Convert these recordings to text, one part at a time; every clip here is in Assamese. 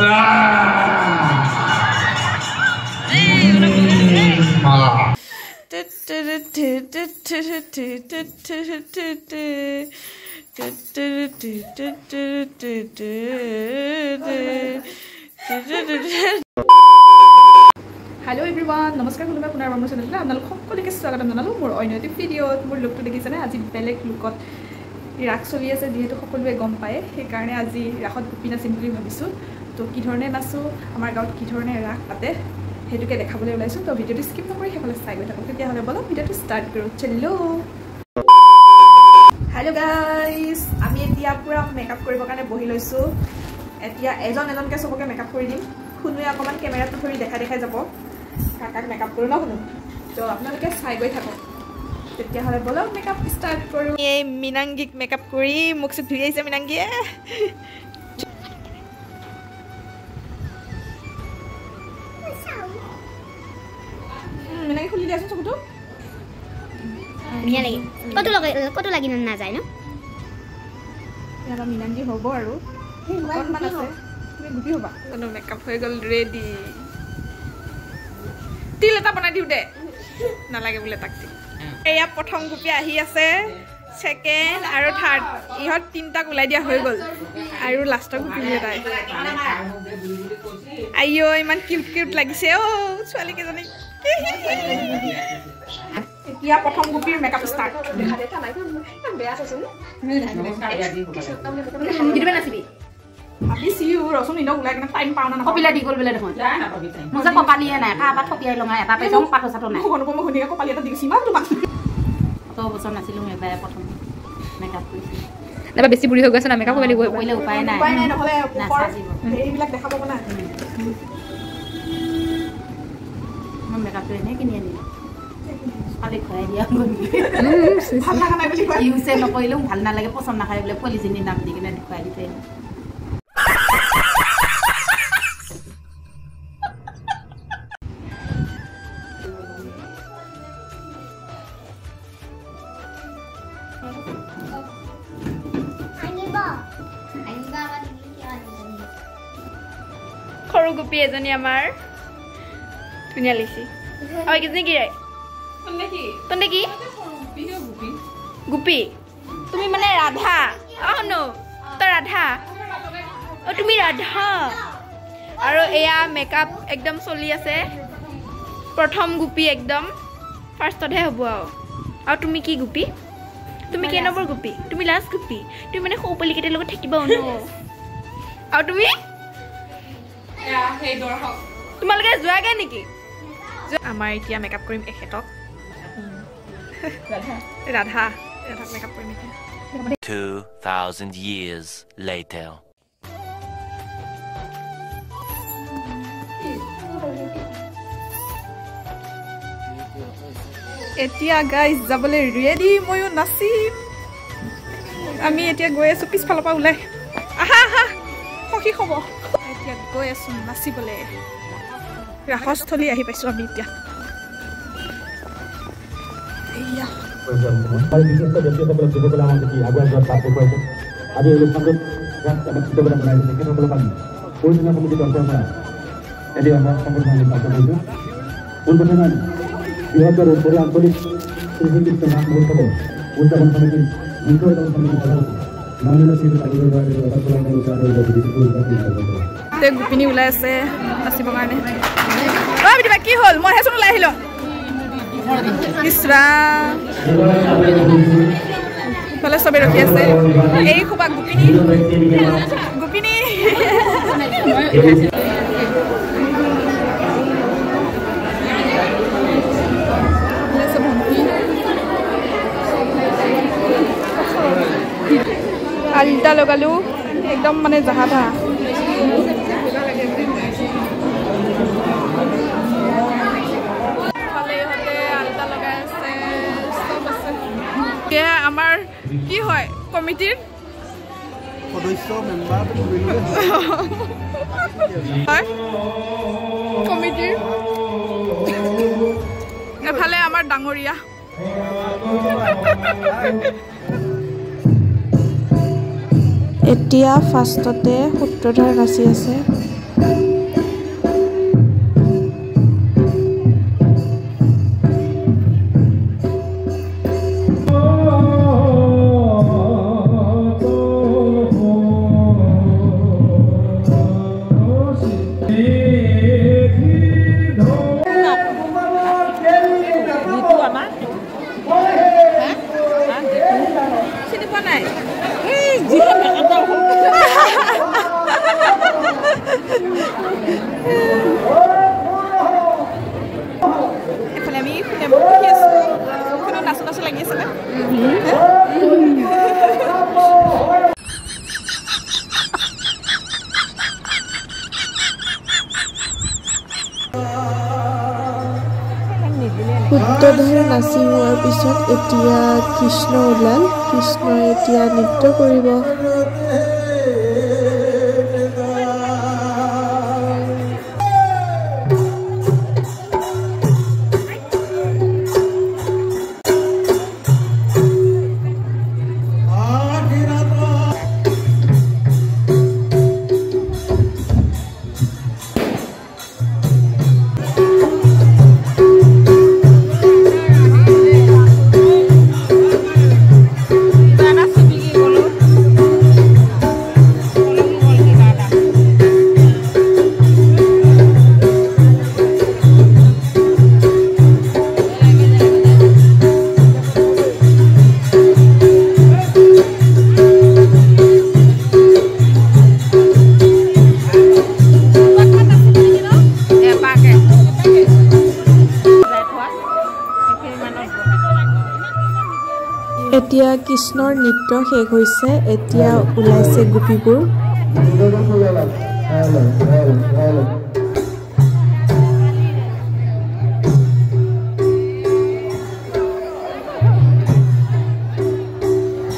Hello everyone, নমস্কাৰ কোনোবা পুনৰ আমাৰ চেনেললৈ আপোনালোক সকলোকে স্বাগতম জনালো মোৰ অন্য এটা ভিডিঅ'ত মোৰ লুকটো দেখিছেনে আজি বেলেগ লুকত ৰাস চলি আছে যিহেতু সকলোৱে গম পায় সেইকাৰণে আজি ৰাসত গোপী নাচিম বুলি ভাবিছোঁ তো কি ধৰণে নাচো আমাৰ গাঁৱত কি ধৰণে ৰাস পাতে হেতুকে দেখাবলৈ ওলাইছোঁ তো ভিডিঅ'টো স্কিপ নকৰি শেষলৈ চাই গৈ থাকক তেতিয়াহ'লে বলক ভিডিঅ'টো ষ্টাৰ্ট কৰোঁ চলো হেল্ল' গাইজ আমি এতিয়া পুৰা মেকআপ কৰিবৰ কাৰণে বহি লৈছোঁ এতিয়া এজনকৈ চবকে মেকআপ কৰি দিম শুনুৱে অকণমান কেমেৰাটো ধৰি দেখাই যাব কাকাক মেকআপ কৰোঁ ন শুনো তো আপোনালোকে চাই গৈ থাকক তেতিয়াহ'লে বলক মেকআপ ষ্টাৰ্ট কৰোঁ এই মিনাংগীক মেকআপ কৰি মোক চুপ ধুই আহিছে মিনাংগীয়ে মিনাংগী খুলি দিয়াচোন চকুটো ধুনীয়া লাগে কতো লাগি নাযায় ন ইয়াত মিনাংগী হ'ব আৰু অকণমান আছে তুমি গুপি হ'বা কোনো মেকআপ হৈ গ'ল ৰেডি তিল এটা বনাই দিওঁ দে নালাগে বোলে তাক এয়া প্ৰথম গুপি আহি আছে ছেকেণ্ড আৰু থাৰ্ড ইহঁত তিনিটাক ওলাই দিয়া হৈ গ'ল আৰু লাষ্টৰ গুপি এটাই আইঅ ইমান কিউট কিউট লাগিছে অ' ছোৱালীকেইজনী এতিয়া প্ৰথম গুপিৰ মেকআপ ষ্টাৰ্ট ভাবিছিও ৰচোন ইনক ওলাই কিনে টাইম পাওঁ না কপিলা দি গ'ল বোলে দেখোন মোৰ যে কপালিয়ে নাই কাৰোবাৰ থপিয়াই লঙাই এটা পাইছোঁ পাঠো চাঠো নাই শুনিয়ে কপালি এটা দিছে ইমান তোমাক অত বছৰ নাছিলোঁ এবাৰ প্ৰথম মেকআপ কৰিছোঁ নাইবা বেছি বুঢ়ী হৈ গৈছে না মেকআপ কৰিব কৰিলে উপায় নাই নহ'লে এইবিলাক দেখাব না মই মেকআপটো এনেই কিনি আনিলোঁ কালি ঘূৰাই দিয়া ভাল লগা নাই বুলি কয় ইউজে নকৰিলেও ভাল নালাগে পচন্দ নাখায় বোলে পোৱালিজনীৰ নাম দি কিনে দেখুৱাই দিছে সৰু গুপি এজনী আমাৰ ধুনীয়া লাগিছে আৰু এইকেইজনী কি তন্দে কি গুপি তুমি মানে ৰাধা ন তই ৰাধা অ' তুমি ৰাধা আৰু এয়া মেকআপ একদম চলি আছে প্ৰথম গুপি একদম ফাৰ্ষ্টতহে হ'ব আৰু তুমি কি গুপি তুমি কেই নম্বৰ গুপি তুমি লাষ্ট গুপি তুমি মানে সৰু পোৱালিকেইটাৰ লগত থাকিবা ন আৰু তুমি তোমালোকে যোৱাগে নেকি আমাৰ এতিয়া মেকআপ কৰিম এখেতক ৰাধা মেকআপ কৰিম এতিয়া 2000 years later এতিয়া গাইজ যাবলৈ ৰেডি ময়ো নাচিম আমি এতিয়া গৈ আছোঁ পিছফালৰ পৰা ওলাই আহা আহা সখী হ'ব এতিয়া গৈ আছোঁ নাচিবলৈ ৰাসস্থলী আহি পাইছোঁ আমি এতিয়া এয়া বিশিষ্ট ব্যক্তিসকলক যিসকলে আমাক দেখি আগুৱাই যোৱাত বাট দেখুৱাইছে আজি এই অনুষ্ঠানটোত আমাক চিত্ৰকলা বনাইছে তেখেতসকলক আমি পৰিচালনা সমিতিৰ অন্তৰৰ পৰা এটি আমাৰ সংগঠন নিৰ্বাচন কৰিছোঁ পোনপ্ৰথমে বৃহত্তৰ উত্তৰী আঞ্চলিক কৃষি মহোৎসৱৰ উদযাপন সমিতিৰ মুখ্য উদযাপন সমিতিৰ সভাপতি মাননীয় শ্ৰী গোপিনী ওলাই আছে নাচিবৰ কাৰণে কি হ'ল মই হেচোন ওলাই আহিলোঁ ইফালে চবে ৰখি আছে এই খোপা গোপিনী গোপিনী আলটা লগালোঁ একদম মানে জাহা তাহা আমাৰ কি হয় কমিটিৰ সদস্য মেম্বাৰ কমিটিৰ এফালে আমাৰ ডাঙৰীয়া এতিয়া ফাৰ্ষ্টতে সূত্ৰধাৰ নাচি আছে এফালে আমি ফুলেবোৰ পঢ়ি আছোঁ কোনো নাচো নাচো লাগি আছে না সূত্ৰধাৰে নাচি হোৱাৰ পিছত এতিয়া কৃষ্ণ ওলাল কৃষ্ণই এতিয়া নৃত্য কৰিব এতিয়া কৃষ্ণৰ নৃত্য শেষ হৈছে এতিয়া ওলাইছে গোপীবোৰ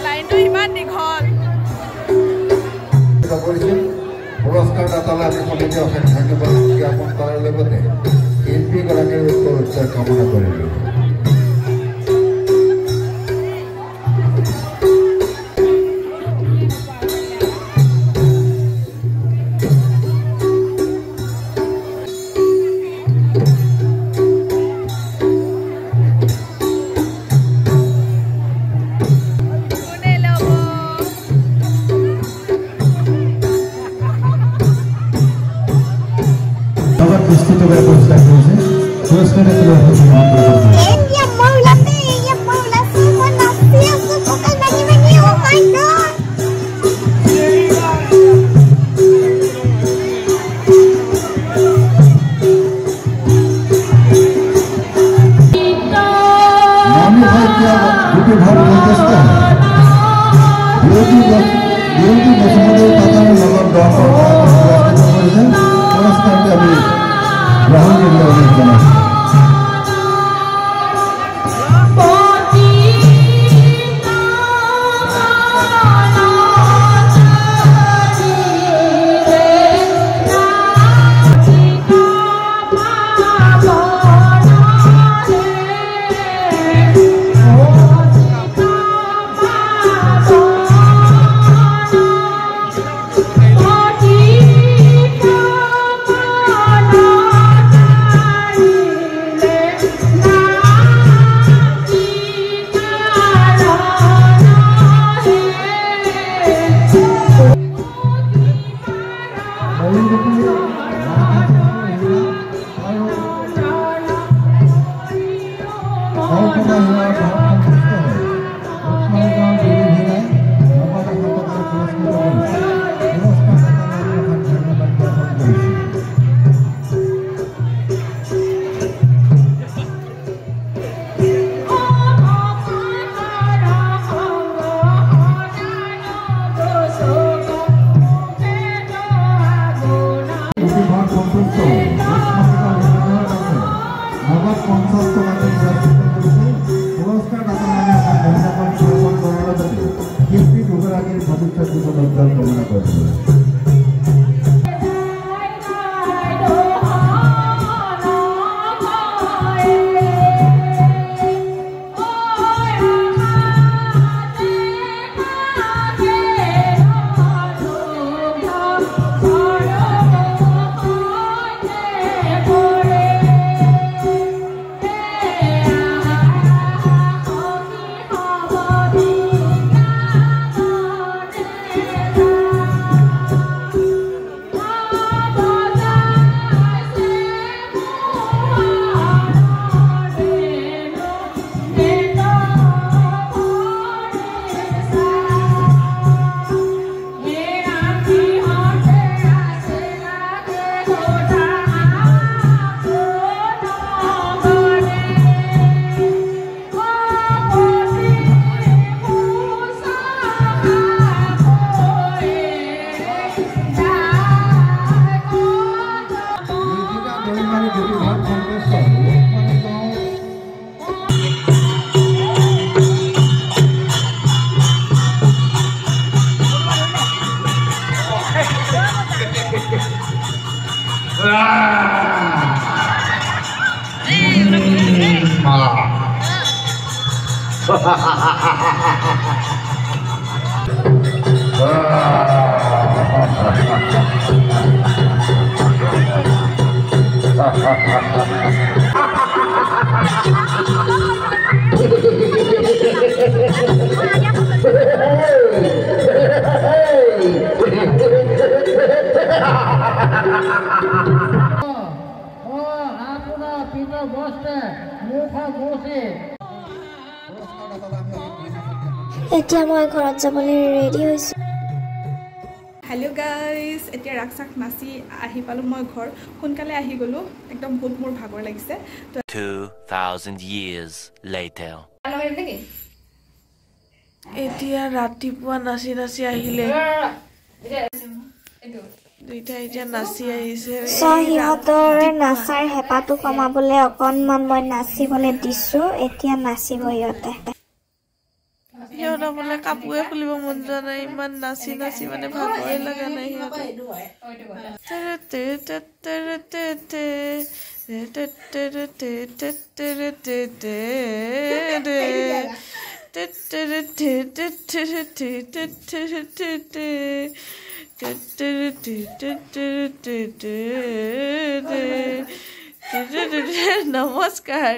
লাইনটো ইমান দীঘল পুৰস্কাৰ দাতালৈ আমি সমিতি অশেষ ধন্যবাদ জ্ঞাপন কৰাৰ লগতে শিল্পীগৰাকীৰ উচ্চ কামনা কৰিলোঁ প্ৰস্তুত কৰে পুৰস্কাৰ দিয়েছে পুৰস্কাৰেৰ গ্ৰহণ কৰলে অনেক জানা এতিয়া মই ঘৰত যাবলৈ ৰেডি হৈছোঁ। হেল্ল' গাইজ, এতিয়া ৰাস চাক নাচি আহি পালোঁ মই ঘৰ। সোনকালে আহি গ'লোঁ, একদম বহুত মোৰ ভাগৰ লাগিছে। 2,000 years later. এতিয়া ৰাতিপুৱা নাচি নাচি আহিলে দুইটা এতিয়া নাচি আহিছে। সিহঁতৰ নাচাৰ হেঁপাহটো কমাবলৈ অকণমান মই নাচিবলৈ দিছোঁ। এতিয়া নাচিব সিহঁতৰ বোলে কাপোৰে খুলিব মন যোৱা নাই, ইমান নাচি নাচি মানে ভাগৰে লগা নাই সিহঁতে। নমস্কাৰ।